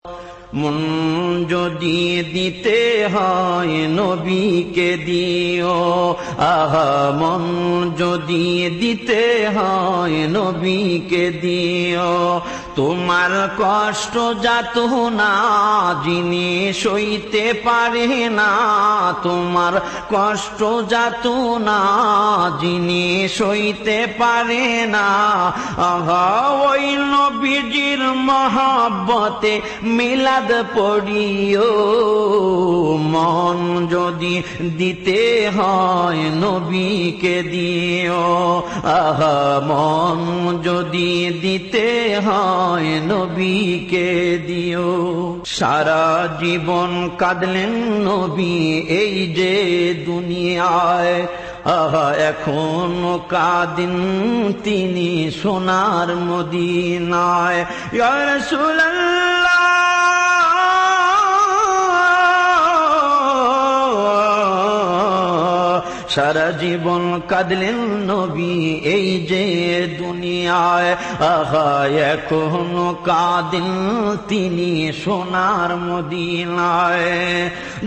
মন যদি দিতে হয় নবীকে দিও, আহা মন যদি দিতে হয় নবীকে দিও। তোমার কষ্ট যাত না যিনি সইতে পারে না, তোমার কষ্ট যাত না যিনি সইতে পারে না, আহা ওই নবীজির মহব্বতে মিলাদ পড়িও। মন যদি দিতে হয় নবীকে দিও, আহা মন যদি দিতে হয় নবীকে দিও। সারা জীবন কাঁদলেন নবী এই যে দুনিয়ায়, আহা এখনো কাঁদেন তিনি সোনার মদিনায়। ইয়া রাসূলুল্লাহ সারা জীবন কাঁদলেন নবী এই যে দুনিয়ায়, আহা এখনো কাঁদেন তিনি সোনার মদিনায়।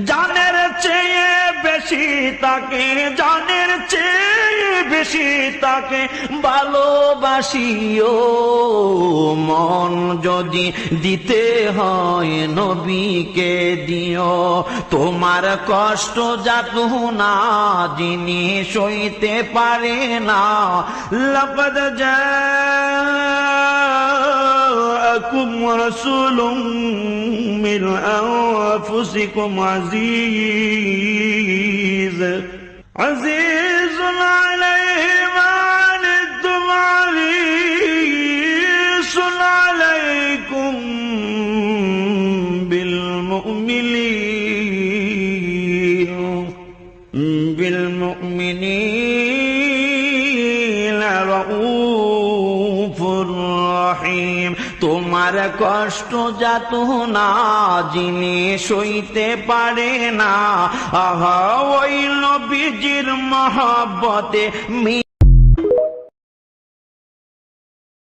জানের চেয়ে বেশি তাকে, জানের চেয়ে বেশি তাকে ভালোবাসিও। মন যদি দিতে হয় নবীকে দিও, তোমার কষ্ট যাত না যিনি সইতে পারে না। লাকাদ জাআকুম রাসূলুম মিন আনফুসিকুম আজিজুন আলাইহি মা আনিতুম হারিসুন আলাইকুম বিল মুমিনিনা রাউফুর রহিম। তোমার কষ্ট যাত না যিনি সইতে পারে না, আহা ওই নবীজির মহব্বতে